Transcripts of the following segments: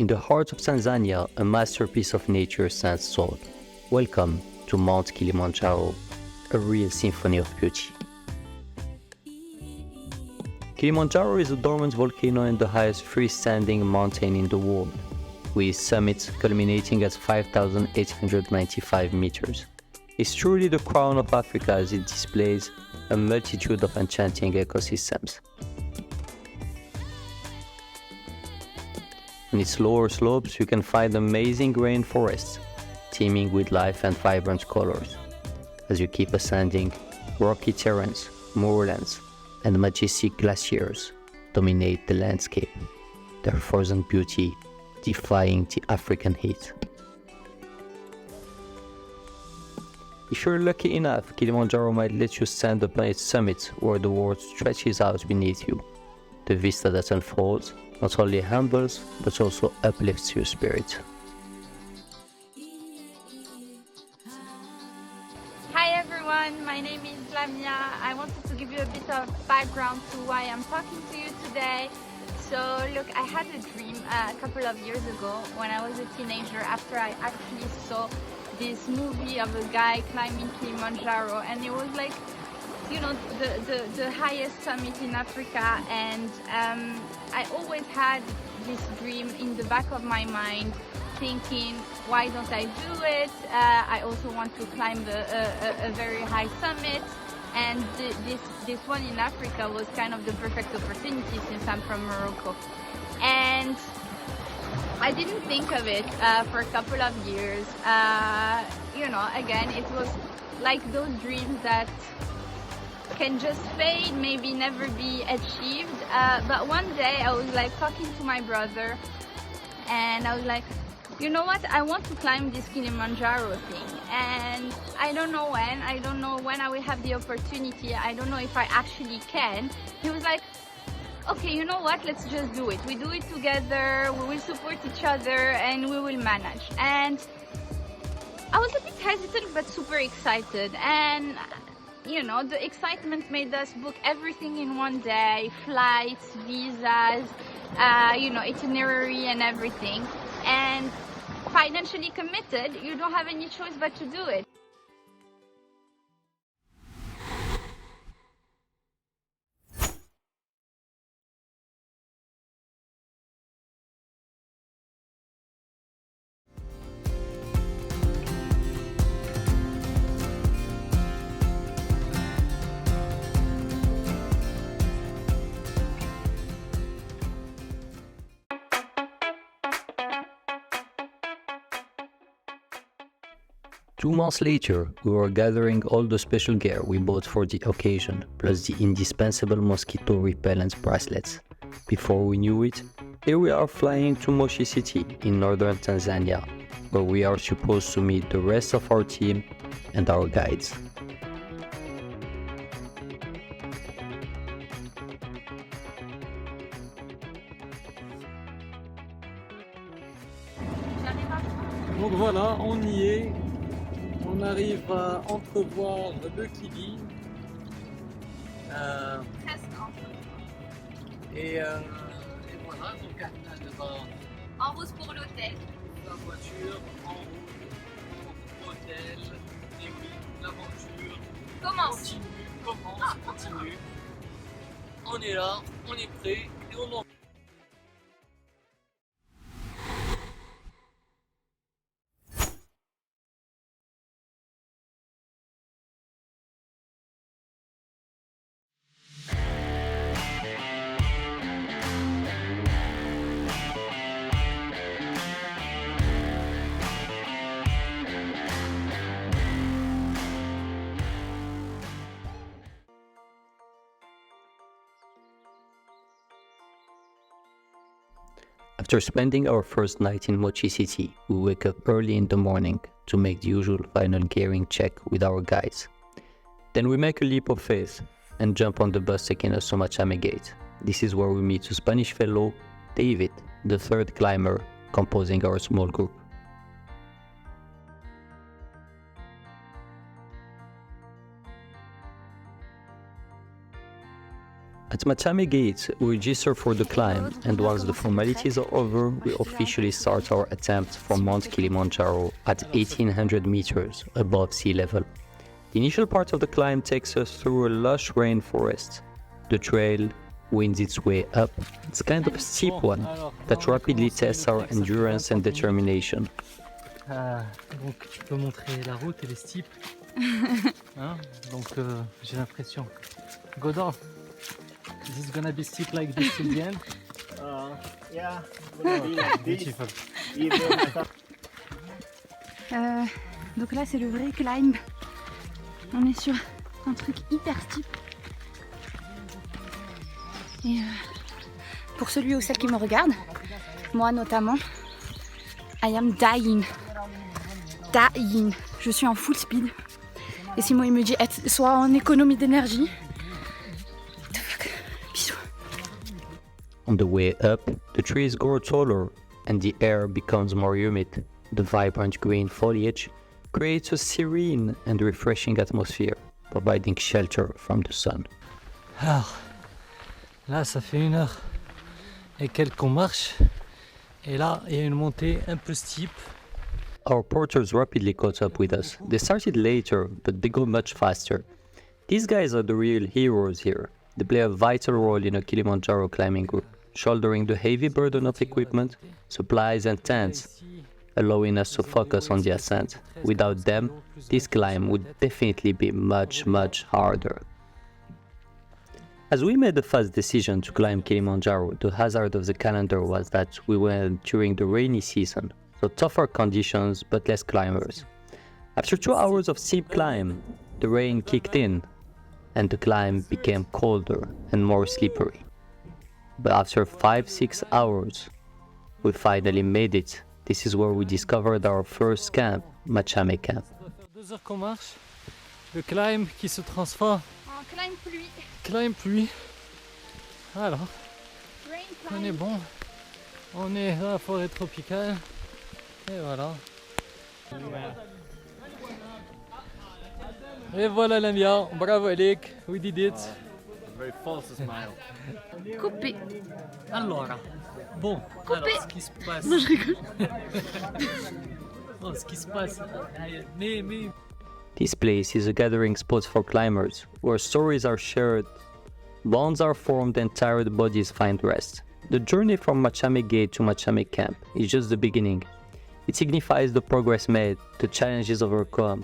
In the heart of Tanzania, a masterpiece of nature stands tall. Welcome to Mount Kilimanjaro, a real symphony of beauty. Kilimanjaro is a dormant volcano and the highest freestanding mountain in the world, with summits culminating at 5,895 meters. It's truly the crown of Africa as it displays a multitude of enchanting ecosystems. On its lower slopes, you can find amazing rainforests, teeming with life and vibrant colors. As you keep ascending, rocky terrains, moorlands, and majestic glaciers dominate the landscape, their frozen beauty defying the African heat. If you're lucky enough, Kilimanjaro might let you stand upon its summit where the world stretches out beneath you. The vista that unfolds not only humbles but also uplifts your spirit. Hi everyone, my name is Lamia. I wanted to give you a bit of background to why I'm talking to you today. So look, I had a dream a couple of years ago when I was a teenager after I actually saw this movie of a guy climbing Kilimanjaro, and it was like, you know, the highest summit in Africa, and I always had this dream in the back of my mind thinking, why don't I do it? I also want to climb a very high summit, and this one in Africa was kind of the perfect opportunity since I'm from Morocco. And I didn't think of it for a couple of years. You know, again, it was like those dreams that can just fade, maybe never be achieved. But one day I was like talking to my brother, and I was like, you know what, I want to climb this Kilimanjaro thing, and I don't know when I will have the opportunity, I don't know if I actually can. He was like, okay, you know what, let's just do it. We do it together, we will support each other, and we will manage. And I was a bit hesitant but super excited, and you know, the excitement made us book everything in one day, flights, visas, you know, itinerary and everything. And financially committed, you don't have any choice but to do it. Two months later, we were gathering all the special gear we bought for the occasion, plus the indispensable mosquito repellent bracelets. Before we knew it, here we are flying to Moshi City in northern Tanzania, where we are supposed to meet the rest of our team and our guides. Donc voilà, on y est. On arrive à entrevoir le Kili. Et voilà, donc elle va En route pour l'hôtel. la voiture, en route pour l'hôtel. Et oui, l'aventure continue. On est là, on est prêt et on en... After spending our first night in Mochi City, we wake up early in the morning to make the usual final gearing check with our guides. Then we make a leap of faith and jump on the bus taking us to Machame Gate. This is where we meet a Spanish fellow, David, the third climber composing our small group. At Machame Gate, we register for the climb, and once the formalities are over, we officially start our attempt for Mount Kilimanjaro at 1800 meters above sea level. The initial part of the climb takes us through a lush rainforest. The trail winds its way up. It's kind of a steep one that rapidly tests our endurance and determination. Donc tu peux montrer la route, elle est steep. Hein? Donc j'ai l'impression. Godin, is this gonna be steep like this till the end? Yeah. Beautiful. Donc là c'est le vrai climb. On est sur un truc hyper steep. Et pour celui ou celle qui me regarde, moi notamment, I am dying. Dying. Je suis en full speed. Et Simon il me dit sois en économie d'énergie. Bisous. On the way up, the trees grow taller and the air becomes more humid. The vibrant green foliage creates a serene and refreshing atmosphere, providing shelter from the sun. Alors, là ça fait 1 heure et quelques qu'on marche. Et là, il y a une montée un peu steep. Our porters rapidly caught up with us. They started later, but they go much faster. These guys are the real heroes here. They play a vital role in a Kilimanjaro climbing group, shouldering the heavy burden of equipment, supplies and tents, allowing us to focus on the ascent. Without them, this climb would definitely be much harder. As we made the fast decision to climb Kilimanjaro, the hazard of the calendar was that we went during the rainy season, so tougher conditions but less climbers. After 2 hours of steep climb, the rain kicked in and the climb became colder and more slippery. But after 5-6 hours, we finally made it. This is where we discovered our first camp, Machame Camp. Ça va faire 2 heures qu'on marche. Le climb qui se transforme En climb pluie. climb pluie. Alors, Rain on est climb. bon. On est dans la forêt tropicale. Et voilà. Et voilà Lamia. Bravo Alec. We did it. Very false smile. Coupé. Allora. Bon, Coupé. alors ce qui se passe. Non, je rigole. Bon, ce qui se passe. Mais This place is a gathering spot for climbers, where stories are shared, bonds are formed and tired bodies find rest. The journey from Machame Gate to Machame Camp is just the beginning. It signifies the progress made, the challenges overcome,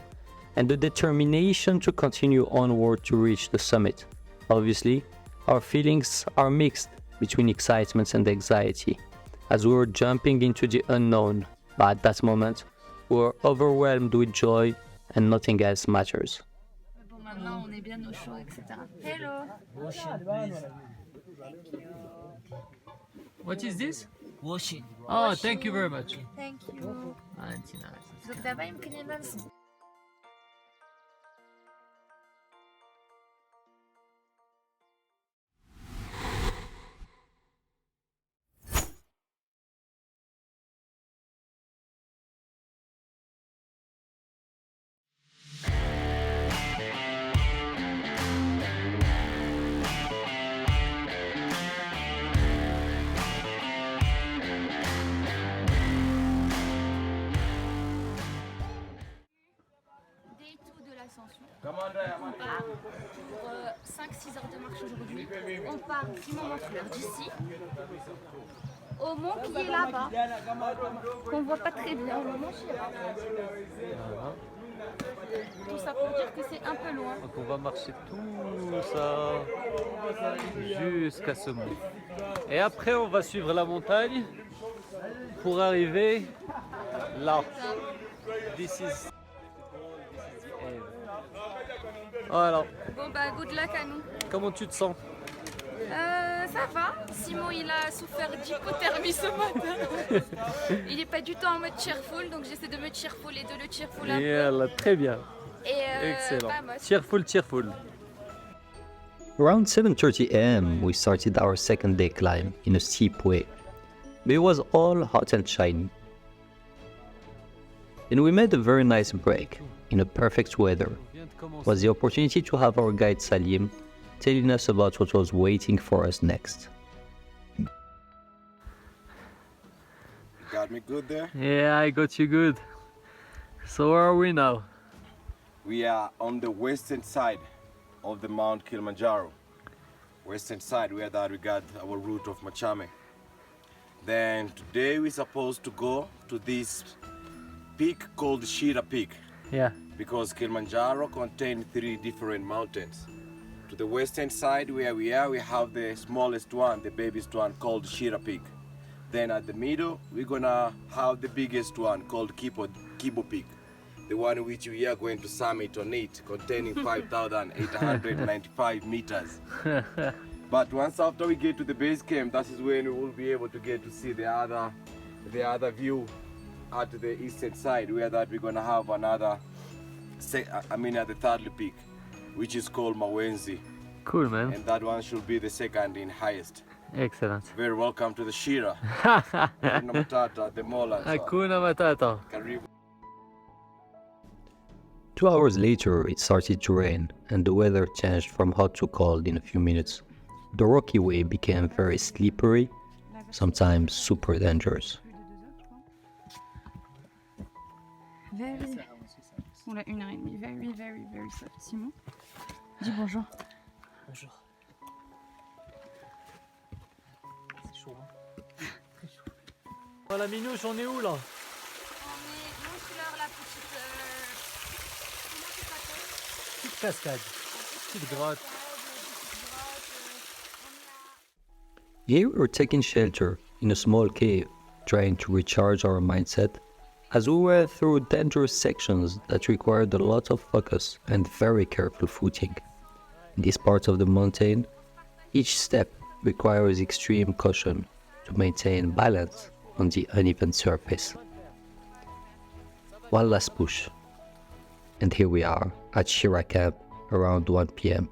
and the determination to continue onward to reach the summit. Obviously, our feelings are mixed between excitement and anxiety, as we were jumping into the unknown, but at that moment, we were overwhelmed with joy and nothing else matters. Bon, maintenant on est bien au chaud, etc. Hello. what is this? Washing. Oh, thank you very much. Thank you. Valentina. Donc dabei im Kilimanjaro. Day 2 de l'ascension. On part pour 5-6 heures de marche aujourd'hui. On part, Simon montre l'heure d'ici, au mont qui est là-bas, qu'on voit pas très bien, le mont Shira. Tout ça pour dire que c'est un peu loin. Donc on va marcher tout ça jusqu'à ce mont. Et après on va suivre la montagne pour arriver là. This is the end. Voilà. Bon bah good luck à nous. Comment tu te sens? Ça va. Simon il a souffert d'hypothermie ce matin. Il est pas du tout en mode cheerful, donc j'essaie de me cheerful et de le cheerful un peu. Yalla, très bien. Et Excellent. bah, moi, Cheerful. Around 7:30 am, we started our second day climb in a steep way, but it was all hot and shiny. Then we made a very nice break in a perfect weather. On vient de commencer. Was the opportunity to have our guide Salim telling us about what was waiting for us next. Got me good there? Yeah, I got you good. So where are we now? We are on the western side of the Mount Kilimanjaro. Western side, where that we got our route of Machame. Then today we're supposed to go to this peak called Shira Peak, Yeah. because Kilimanjaro contains 3 different mountains. To the western side where we are, we have the smallest one, the babyest one called Shira Peak. Then at the middle, we're gonna have the biggest one called Kibo Peak. The one which we are going to summit on it, containing 5,895 meters. But once after we get to the base camp, that is when we will be able to get to see the other view at the eastern side, where that we're gonna have another, the third peak, which is called Mawenzi, Cool, man. and that one should be the second in highest. Excellent. Very welcome to the Shira. Hakuna Matata, the Mola. Hakuna Matata. Karibu. 2 hours later, it started to rain, and the weather changed from hot to cold in a few minutes. The rocky way became very slippery, sometimes super dangerous. Very. Oula, 1h30. Very, very, very soft. Simon, dis bonjour. Bonjour. C'est chaud, hein. Très chaud. Oh, la minouche, on est où là? On est sur la petite. Comment ça s'appelle? Petite cascade. Petite grotte. Here we were taking shelter in a small cave, trying to recharge our mindset as we were through dangerous sections that required a lot of focus and very careful footing. In this part of the mountain, each step requires extreme caution to maintain balance on the uneven surface. One last push, and here we are at Shira camp around 1 p.m.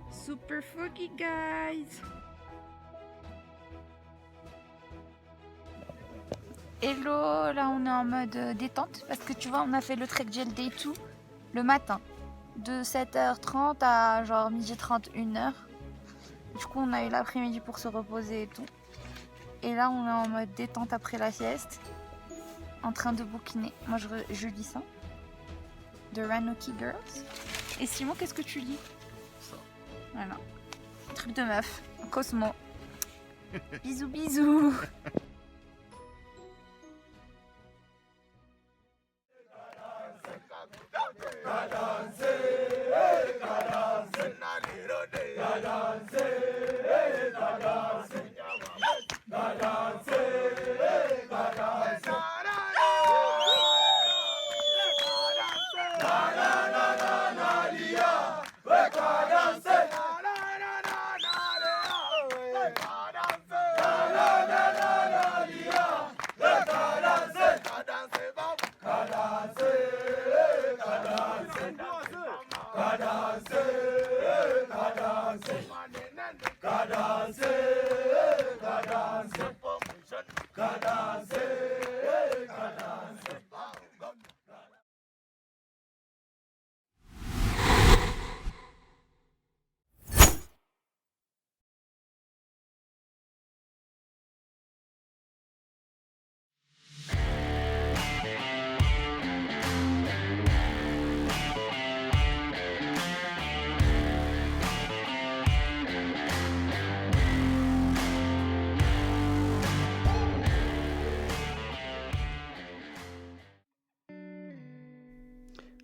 Super foggy, guys. Hello, là on est en mode détente parce que tu vois on a fait le trek gel day 2 le matin de 7h30 à genre 12h30, 1h. Du coup on a eu l'après-midi pour se reposer et tout. Et là on est en mode détente après la sieste, en train de bouquiner. Moi je lis ça, The Ranoki Girls. Et Simon, qu'est-ce que tu lis? Voilà, truc de meuf, Cosmo. Bisous bisous.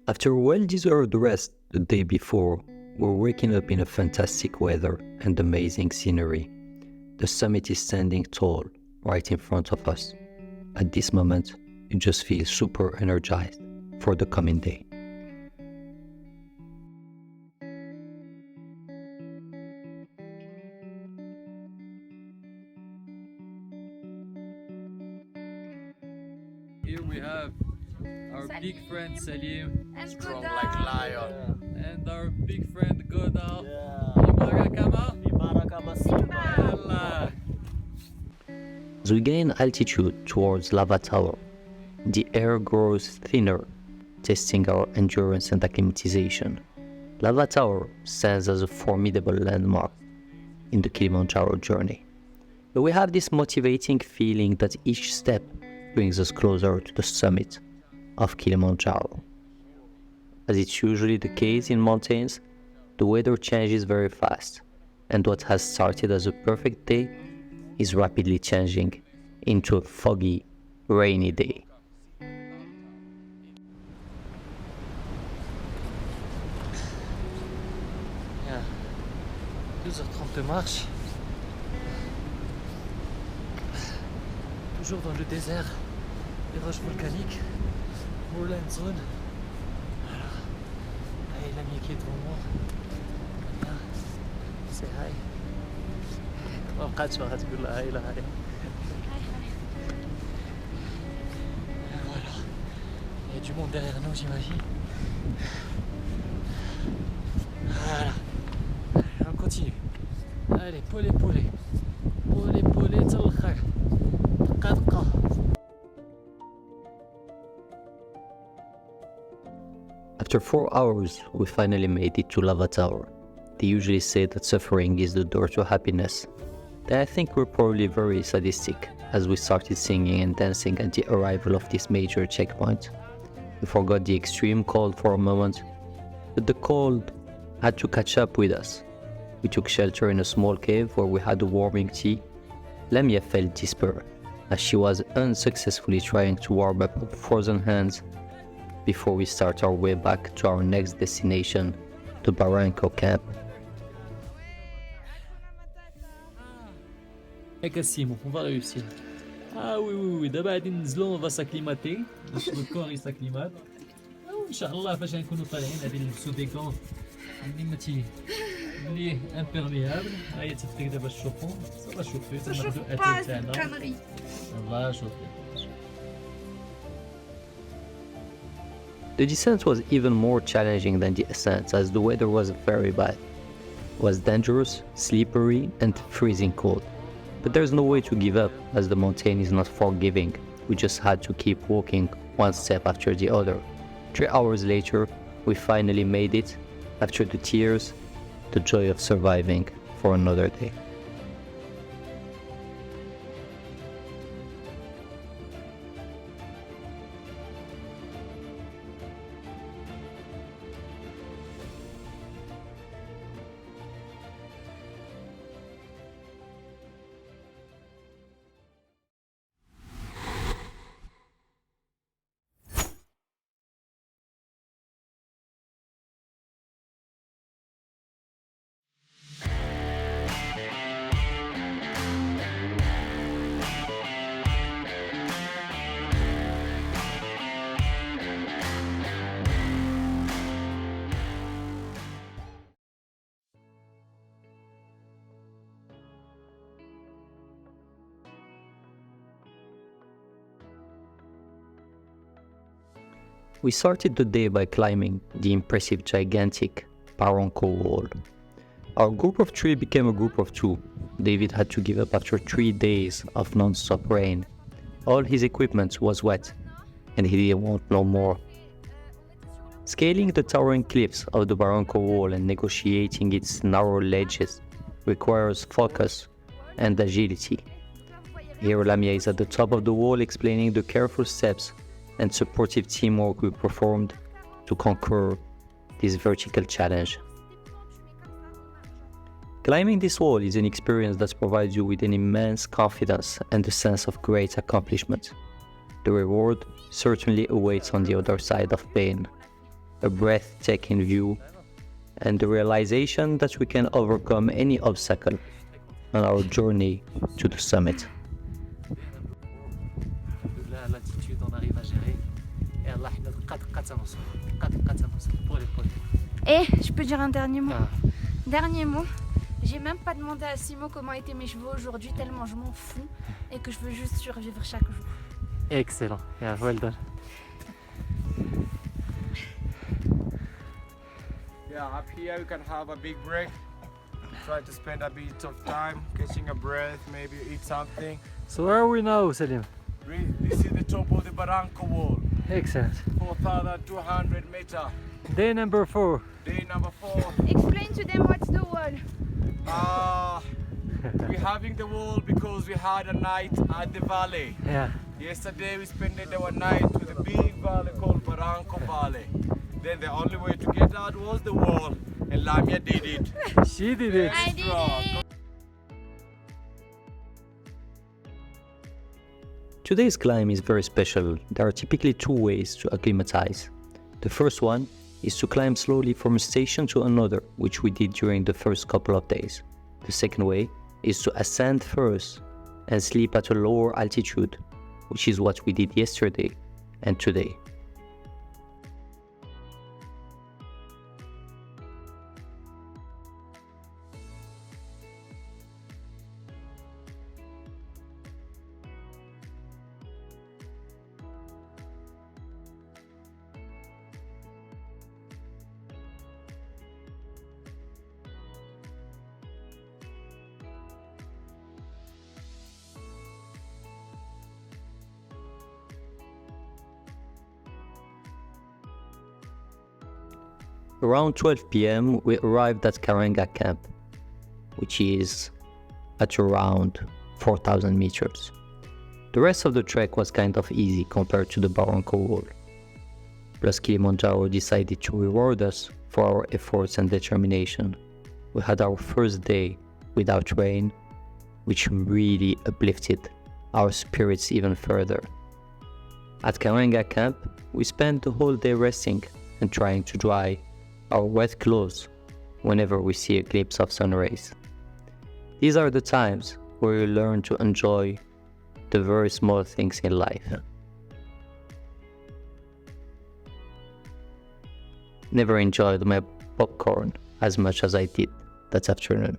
After a well-deserved rest the day before, we're waking up in a fantastic weather and amazing scenery. The summit is standing tall right in front of us. At this moment, you just feel super energized for the coming day. Here we have our big friend Salim And Strong Godard. like lion. and our big friend Godard. Yeah. Ibarakama. Ibarakama Simba. Yalla. As we gain altitude towards Lavat Tower, the air grows thinner, testing our endurance and acclimatization. Lavat Tower stands as a formidable landmark in the Kilimanjaro journey. But we have this motivating feeling that each step brings us closer to the summit of Kilimanjaro. As it's usually the case in mountains, the weather changes very fast, and what has started as a perfect day is rapidly changing into a foggy, rainy day. Yeah. 2h30 de marche. Toujours dans le désert, les roches volcaniques, Moorland Zone. Alors, allez, l'ami qui est devant moi. Bien. Say hi. ما بقاتش باغا تقول لها هاي لا هاي. Voilà. Il y a du monde derrière nous, j'imagine. Voilà. Allez, on continue. Allez, polé, polé. Polé, polé, تلخر. دقة دقة. After 4 hours, we finally made it to Lavat Tower. They usually say that suffering is the door to happiness. Then I think we're probably very sadistic as we started singing and dancing at the arrival of this major checkpoint. We forgot the extreme cold for a moment, but the cold had to catch up with us. We took shelter in a small cave where we had a warming tea. Lamia felt despair as she was unsuccessfully trying to warm up her frozen hands before we start our way back to our next destination, the Baranco camp. Cassimo, on va réussir. Ah oui, oui, oui, d'abord on va s'acclimater, notre corps il s'acclimate. Inch'Allah, فاش نكونوا طالعين غادي نلبسوا دي كون اللي امبيرميابل. هاي تفتك دابا الشوفون، صافا شوفي تناخذوا اتاي تاعنا. الله شوفي. The descent was even more challenging than the ascent as the weather was very bad. It was dangerous, slippery and freezing cold. But there's no way to give up as the mountain is not forgiving. We just had to keep walking one step after the other. 3 hours later, we finally made it. After the tears, the joy of surviving for another day. We started the day by climbing the impressive gigantic Baranco Wall. Our group of 3 became a group of 2. David had to give up after 3 days of non-stop rain. All his equipment was wet, and he didn't want no more. Scaling the towering cliffs of the Baranco Wall and negotiating its narrow ledges requires focus and agility. Here Lamia is at the top of the wall explaining the careful steps and supportive teamwork we performed to conquer this vertical challenge. Climbing this wall is an experience that provides you with an immense confidence and a sense of great accomplishment. The reward certainly awaits on the other side of pain, a breathtaking view, and the realization that we can overcome any obstacle on our journey to the summit. L'altitude on arrive à gérer et Allah Et je peux dire un dernier mot. Ah. Dernier mot. J'ai même pas demandé à Simo comment étaient mes cheveux aujourd'hui tellement je m'en fous et que je veux juste survivre chaque jour. Excellent, yeah, well done. Yeah, up here you can have a big break. Try to spend a bit of time catching a breath, maybe eat something. So where are we now, Selim? This is the top of the Baranco Wall, Excellent. 4,200 meter. Day number 4. Day number 4. Explain to them what's the wall. We're having the wall because we had a night at the valley. Yeah. Yesterday we spent our night with a big valley called Baranco Valley. Then the only way to get out was the wall, and Lamia did it. She did it. I did it. Today's climb is very special. There are typically two ways to acclimatize. The first one is to climb slowly from a station to another, which we did during the first couple of days. The second way is to ascend first and sleep at a lower altitude, which is what we did yesterday and today. Around 12 p.m. we arrived at Karenga camp, which is at around 4,000 meters. The rest of the trek was kind of easy compared to the Baranco Wall. Plus Kilimanjaro decided to reward us for our efforts and determination. We had our first day without rain, which really uplifted our spirits even further. At Karenga camp, we spent the whole day resting and trying to dry our wet clothes whenever we see a glimpse of sun rays. These are the times where you learn to enjoy the very small things in life. Never enjoyed my popcorn as much as I did that afternoon.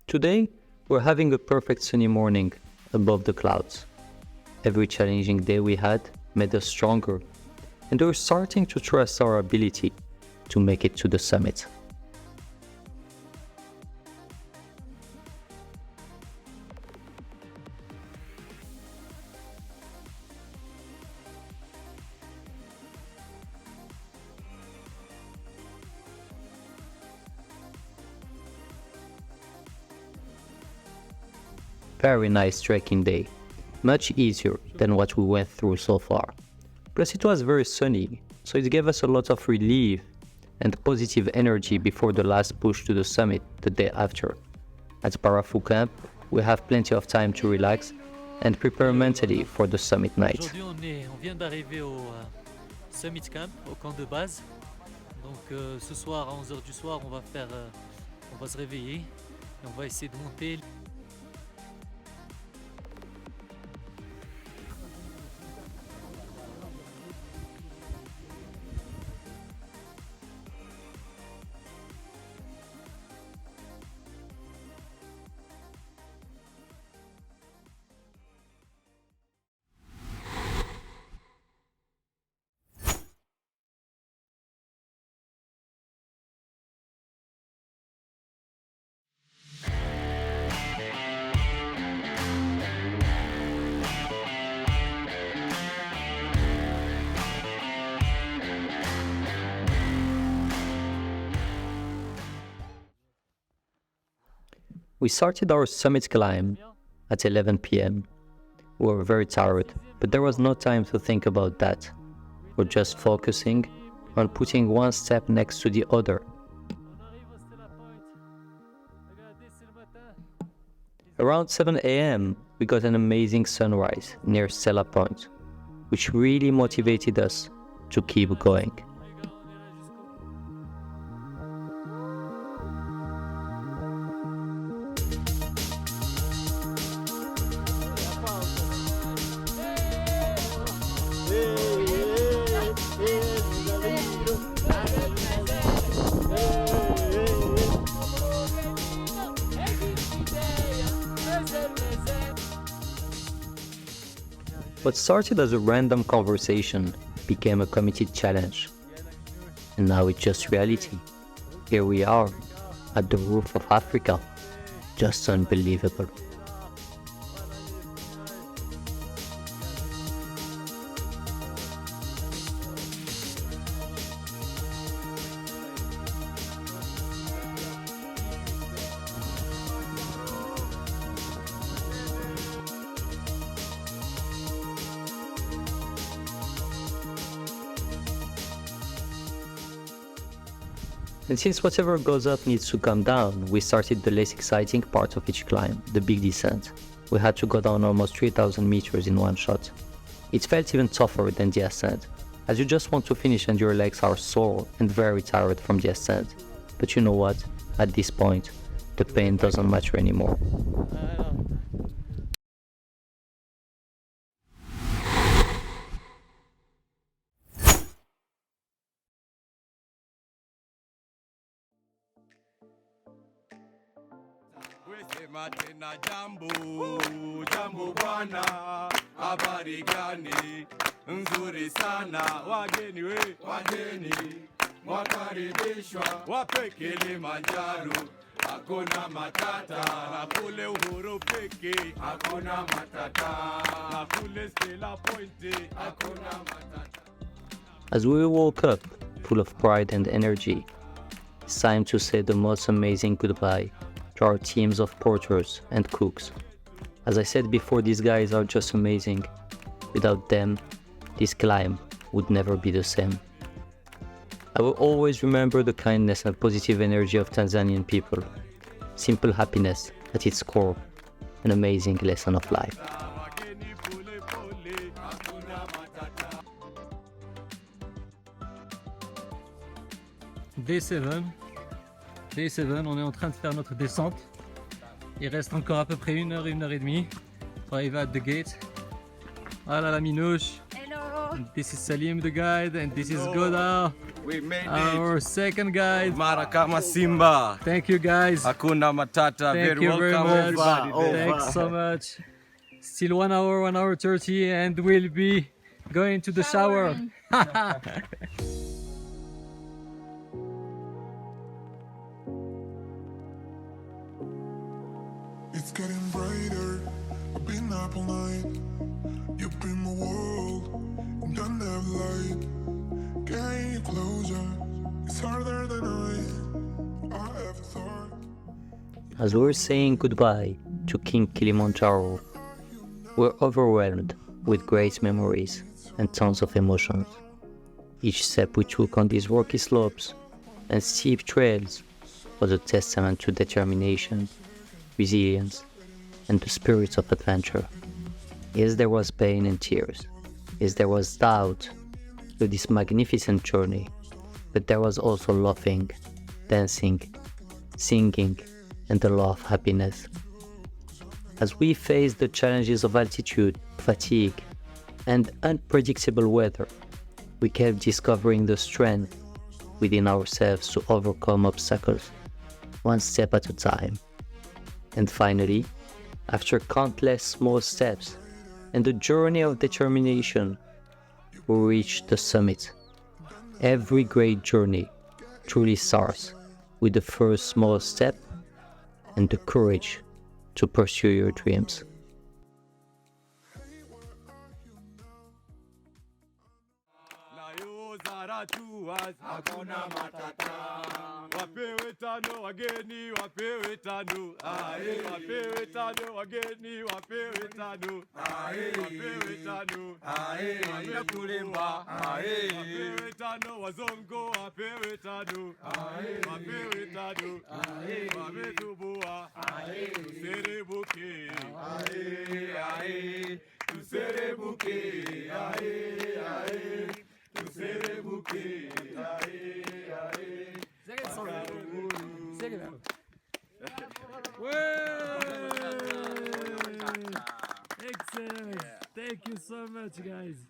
Today, we're having a perfect sunny morning above the clouds. Every challenging day we had made us stronger, and we're starting to trust our ability to make it to the summit. Very nice trekking day, much easier than what we went through so far. Plus it was very sunny, so it gave us a lot of relief and positive energy before the last push to the summit the day after. At Parafu camp, we have plenty of time to relax and prepare mentally for the summit night. Aujourd'hui, on vient d'arriver au Summit Camp, au camp de base. Donc ce soir, à 11h du soir, on va se réveiller et on va essayer de monter. We started our summit climb at 11 p.m. We were very tired, but there was no time to think about that. We're just focusing on putting one step next to the other. Around 7 a.m., we got an amazing sunrise near Stella Point, which really motivated us to keep going. What started as a random conversation became a committed challenge. And now it's just reality. Here we are, at the roof of Africa. Just unbelievable. And since whatever goes up needs to come down, we started the less exciting part of each climb, the big descent. We had to go down almost 3,000 meters in one shot. It felt even tougher than the ascent, as you just want to finish and your legs are sore and very tired from the ascent. But you know what? At this point, the pain doesn't matter anymore. Matena jambo bwana, habari gani? Nzuri sana, wageni mwakaribishwa, wape Kilimanjaro, hakuna matata, na kule Uhuru peke, hakuna matata, na kule Stella Point, hakuna matata. As we woke up, full of pride and energy, it's time to say the most amazing goodbye to our teams of porters and cooks. As I said before, these guys are just amazing. Without them, this climb would never be the same. I will always remember the kindness and positive energy of Tanzanian people. Simple happiness at its core, an amazing lesson of life. Day 7, on est en train de faire notre descente. Il reste encore à peu près 1 heure et demie pour arriver at the gate. Voilà la minouche. Hello. This is Salim the guide and this is Goda, We made our second guide. Marakama Simba. Thank you guys. Hakuna matata. Thank Very you very welcome much. everybody. Thanks so much. Still 1 hour 30 and we'll be going to the shower. It's getting brighter. I've been up all night. You've been my world, and I never lied. Getting you closer, it's harder than I ever thought. As we were saying goodbye to King Kilimanjaro, we're overwhelmed with great memories and tons of emotions. Each step we took on these rocky slopes and steep trails was a testament to determination, resilience, and the spirit of adventure. Yes, there was pain and tears. Yes, there was doubt through this magnificent journey, but there was also laughing, dancing, singing, and a lot of happiness. As we faced the challenges of altitude, fatigue, and unpredictable weather, we kept discovering the strength within ourselves to overcome obstacles, one step at a time. And finally, after countless small steps and a journey of determination, we reached the summit. Every great journey truly starts with the first small step and the courage to pursue your dreams. Hakuna matata. Wapewe tano wageni, wapewe tano. Wapewe tano wageni, wapewe tano. Wapewe tano. Wapewe kulimba. Wapewe tano wazongo, wapewe tano. Wapewe tano. Wametubua. Tuserebuke. Tuserebuke. Tuserebuke. Excellent. Thank you so much, guys.